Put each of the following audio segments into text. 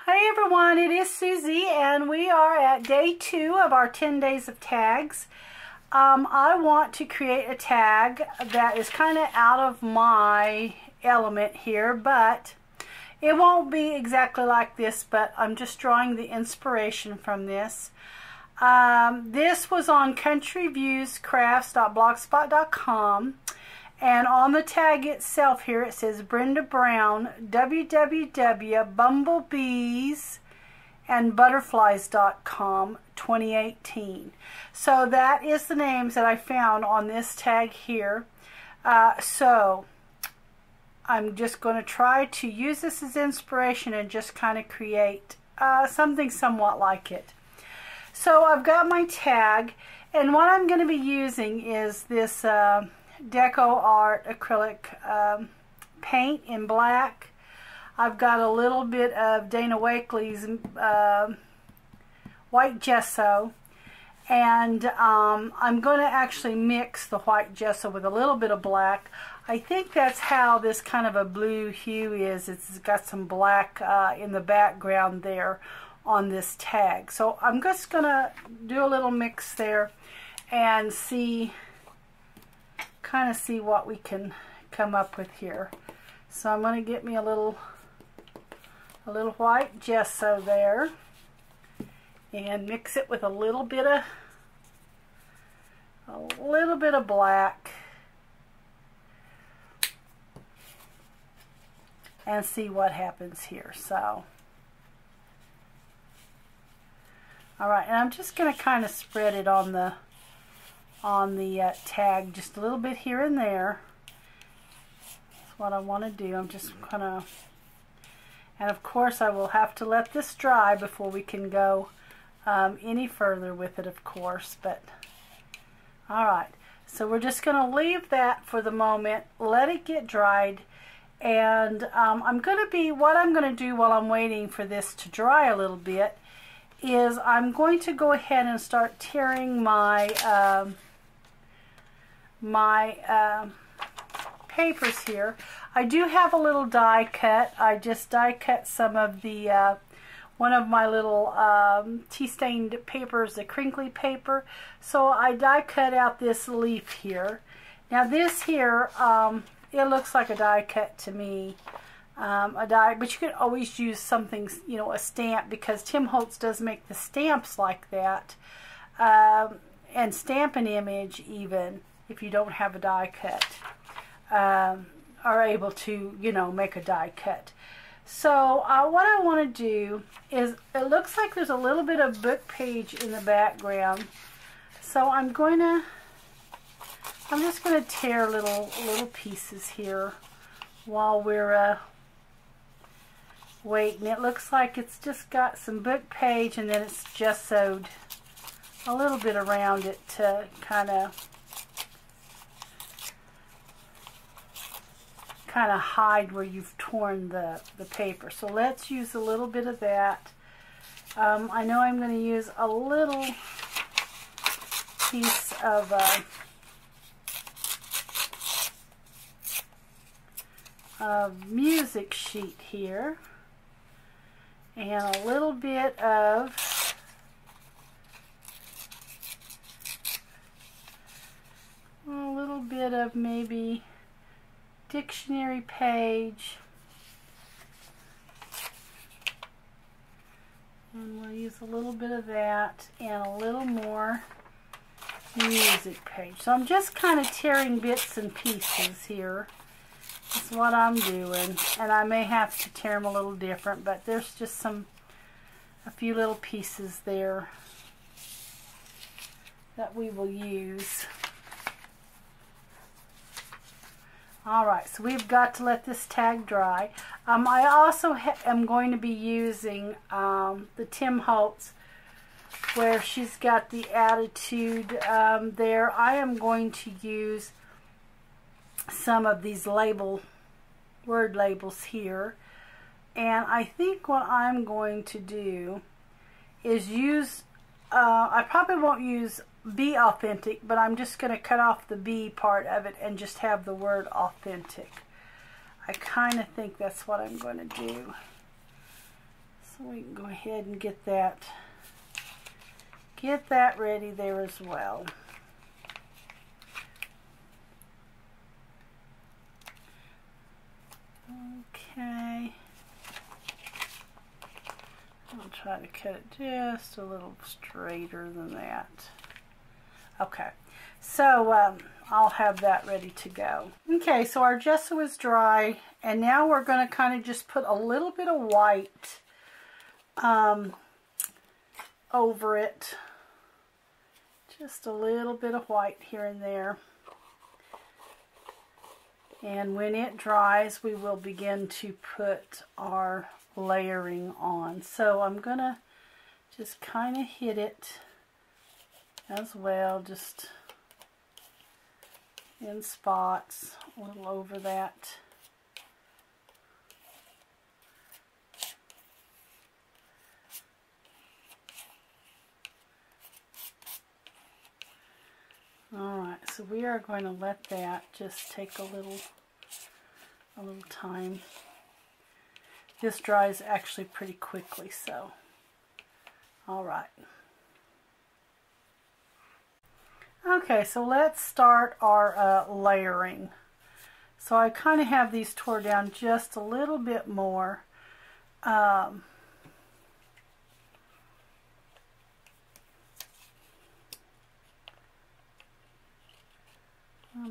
Hey everyone, it is Susie and we are at day 2 of our 10 days of tags. I want to create a tag that is kind of out of my element here, but it won't be exactly like this, but I'm just drawing the inspiration from this. This was on countryviewscrafts.blogspot.com. And on the tag itself here, it says Brenda Brown, www.bumblebeesandbutterflies.com 2018. So that is the names that I found on this tag here. So I'm just going to try to use this as inspiration and just kind of create something somewhat like it. So I've got my tag, and what I'm going to be using is this Deco Art acrylic paint in black. I've got a little bit of Dana Wakley's white gesso, and I'm going to actually mix the white gesso with a little bit of black. I think that's how this kind of a blue hue is. It's got some black in the background there on this tag. So I'm just going to do a little mix there and kind of see what we can come up with here. So I'm going to get me a little white gesso there and mix it with a little bit of black and see what happens here. So alright, and I'm just going to kind of spread it on the tag just a little bit here and there. That's what I want to do. I'm just going to, and of course I will have to let this dry before we can go any further with it, of course. But alright, so we're just going to leave that for the moment, let it get dried, and what I'm going to do while I'm waiting for this to dry a little bit is I'm going to go ahead and start tearing my papers here. I do have a little die cut. I just die cut some of the one of my little tea stained papers, the crinkly paper. So I die cut out this leaf here. Now this here, it looks like a die cut to me. But you could always use something, you know, a stamp, because Tim Holtz does make the stamps like that, and stamp an image even if you don't have a die cut, are able to, you know, make a die cut. So what I want to do is, it looks like there's a little bit of book page in the background, so I'm just going to tear little pieces here while we're waiting. It looks like it's just got some book page, and then it's gessoed a little bit around it to kind of hide where you've torn the paper. So let's use a little bit of that. I know I'm going to use a little piece of music sheet here, and a little bit of maybe dictionary page, and we'll use a little bit of that and a little more music page. So I'm just kind of tearing bits and pieces here. That's what I'm doing, and I may have to tear them a little different, but there's just a few little pieces there that we will use. Alright, so we've got to let this tag dry. I also am going to be using the Tim Holtz, where she's got the attitude there. I am going to use some of these word labels here, and I think what I'm going to do is use, I probably won't use Be Authentic, but I'm just going to cut off the B part of it and just have the word authentic. I kind of think that's what I'm going to do. So we can go ahead and get that ready there as well. Okay. I'll try to cut it just a little straighter than that. Okay, so I'll have that ready to go. Okay, so our gesso is dry, and now we're going to kind of just put a little bit of white over it. Just a little bit of white here and there. And when it dries, we will begin to put our layering on. So I'm going to just kind of hit it as well, just in spots, a little over that. Alright, so we are going to let that just take a little time. This dries actually pretty quickly, so alright. Okay, so let's start our layering. So I kind of have these tore down just a little bit more. I'm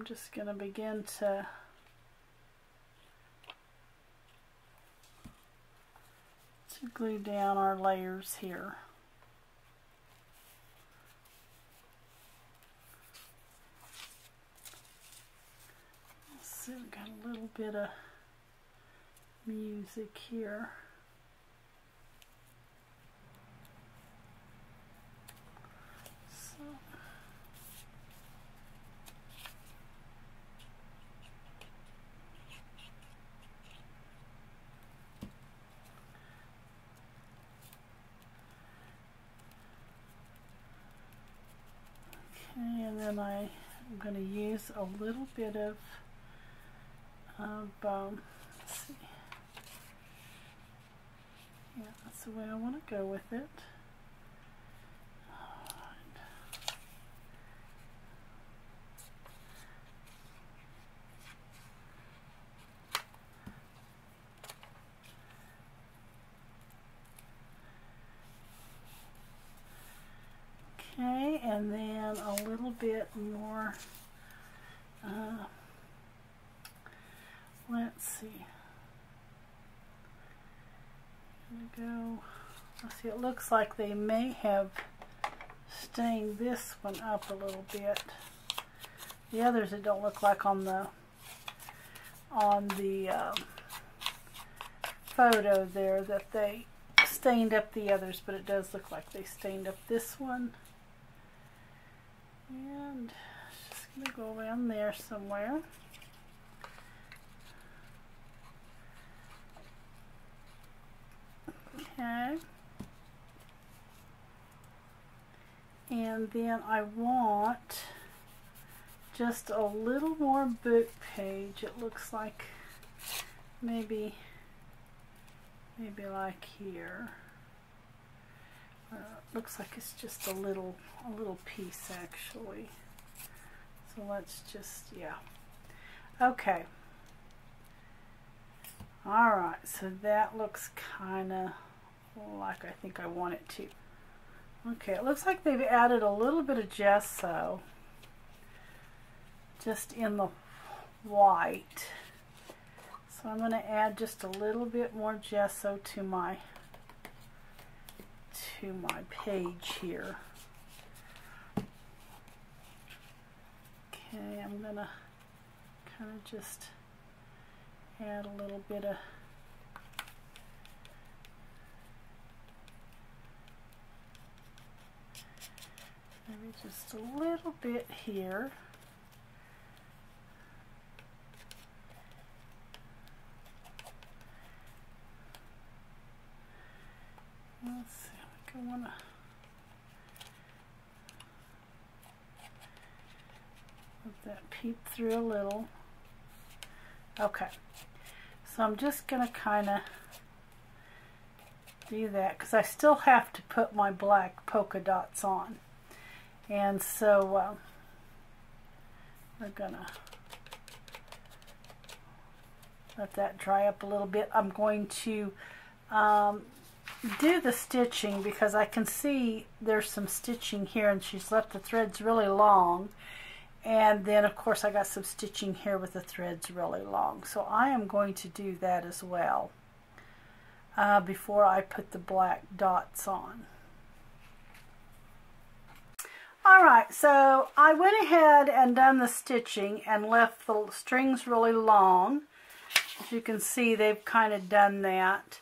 just going to begin to glue down our layers here. So we've got a little bit of music here. So okay, and then I'm going to use a little bit of let's see. Yeah, that's the way I want to go with it. Okay, and then a little bit more. Let's see. There we go. Let's see, it looks like they may have stained this one up a little bit. The others, it don't look like on the photo there that they stained up the others, but it does look like they stained up this one. And it's just going to go around there somewhere. Okay. And then I want just a little more book page. It looks like maybe like here. Looks like it's just a little piece actually. So let's just, yeah. Okay. Alright, so that looks kind of like I think I want it to. Okay, it looks like they've added a little bit of gesso just in the white. So I'm going to add just a little bit more gesso to my page here. Okay, I'm going to kind of just add a little bit of maybe just a little bit here. Let's see, I think I want to let that peep through a little. Okay, so I'm just going to kind of do that because I still have to put my black polka dots on. And so we're gonna let that dry up a little bit. I'm going to do the stitching because I can see there's some stitching here, and she's left the threads really long. And then of course I got some stitching here with the threads really long. So I am going to do that as well before I put the black dots on. Alright, so I went ahead and done the stitching and left the strings really long. As you can see, they've kind of done that.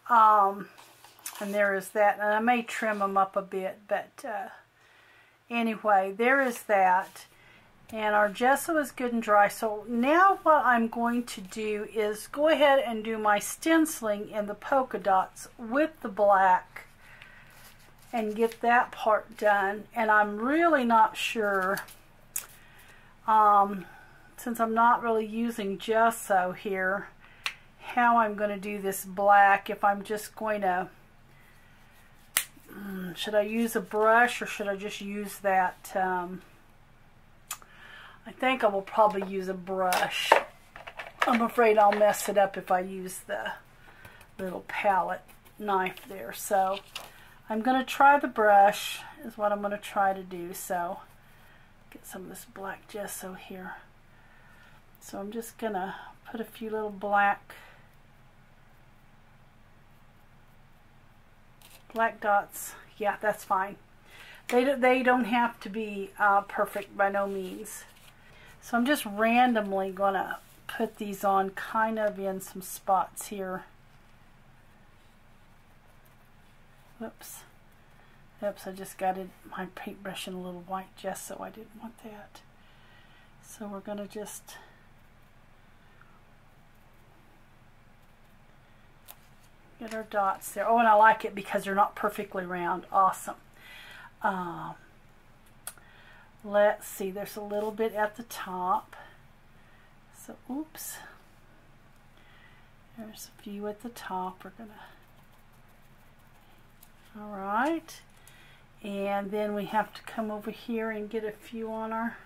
And there is that. And I may trim them up a bit, but anyway, there is that. And our gesso is good and dry. So now what I'm going to do is go ahead and do my stenciling in the polka dots with the black and get that part done. And I'm really not sure, since I'm not really using gesso here, how I'm going to do this black. If I'm just going to, should I use a brush or should I just use that, I think I will probably use a brush. I'm afraid I'll mess it up if I use the little palette knife there. So I'm going to try the brush is what I'm going to try to do. So get some of this black gesso here. So I'm just going to put a few little black dots. Yeah, that's fine. They don't have to be perfect by no means. So I'm just randomly going to put these on kind of in some spots here. Whoops. Oops, I just got my paintbrush in a little white gesso. I didn't want that. So we're going to just get our dots there. Oh, and I like it because they're not perfectly round. Awesome. Let's see, there's a little bit at the top. So, oops. There's a few at the top. We're going to, all right. And then we have to come over here and get a few on our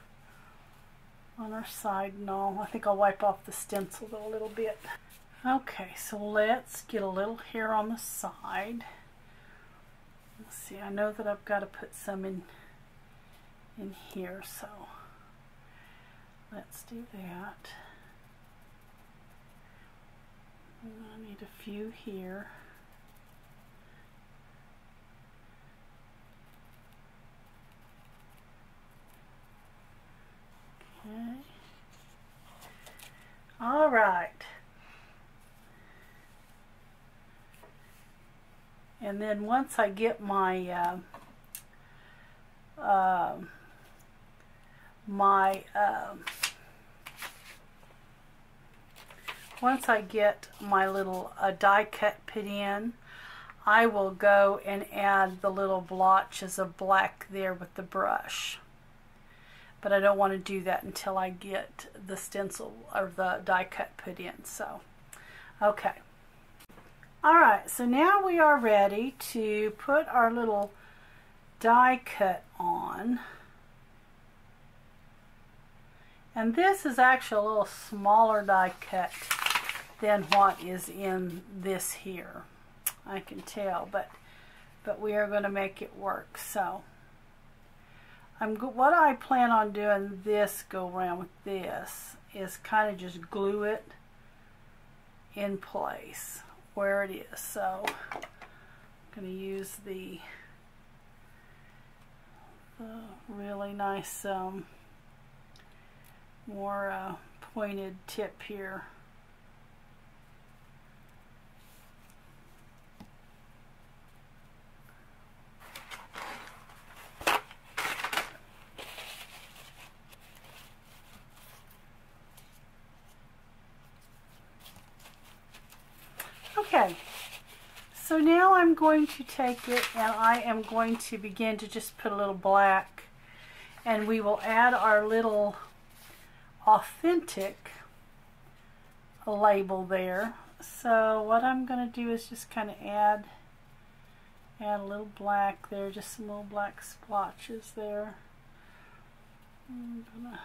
side and all. I think I'll wipe off the stencil though a little bit. Okay, so let's get a little here on the side. Let's see, I know that I've got to put some in here, so let's do that. I need a few here. Okay. All right. And then once I get my once I get my little die cut put in, I will go and add the little blotches of black there with the brush. But I don't want to do that until I get the stencil or the die cut put in. So, okay. Alright, so now we are ready to put our little die cut on. And this is actually a little smaller die cut than what is in this here. I can tell, but we are going to make it work. So what I plan on doing this go around with this is kind of just glue it in place where it is. So I'm going to use the really nice more pointed tip here. Okay, so now I'm going to take it and I am going to begin to just put a little black, and we will add our little authentic label there. So what I'm going to do is just kind of add Add a little black there, just some little black splotches there. I'm gonna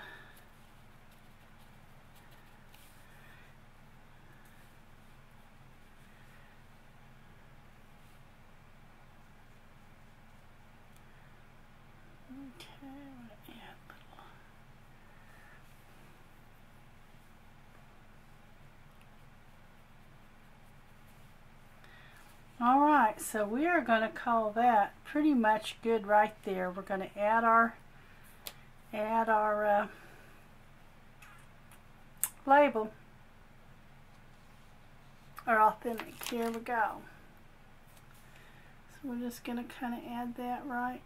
Alright, so we are going to call that pretty much good right there. We're going to add our label, our authentic. Here we go. So we're just going to kind of add that right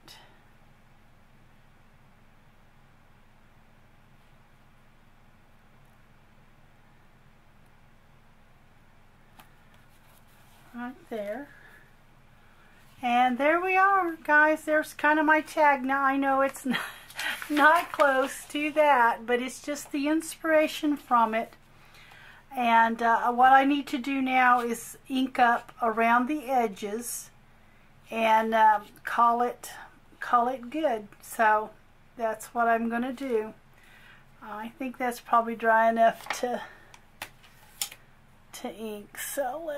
there. And there we are, guys. There's kind of my tag. Now I know it's not close to that, but it's just the inspiration from it. And what I need to do now is ink up around the edges and call it good. So that's what I'm going to do. I think that's probably dry enough to ink. So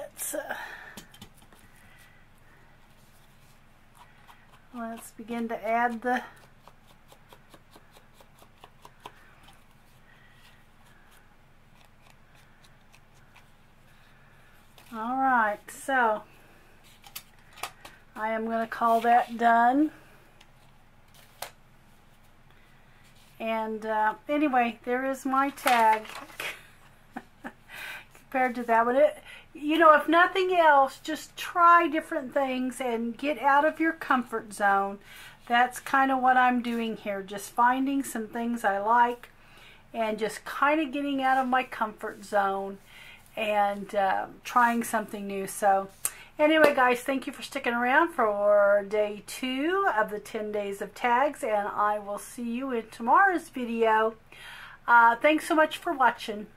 let's begin to add the alright, so I am going to call that done. And anyway, there is my tag compared to that one. You know, if nothing else, just try different things and get out of your comfort zone. That's kind of what I'm doing here, just finding some things I like and just kind of getting out of my comfort zone and trying something new. So anyway, guys, thank you for sticking around for day 2 of the 10 days of tags, and I will see you in tomorrow's video. Thanks so much for watching.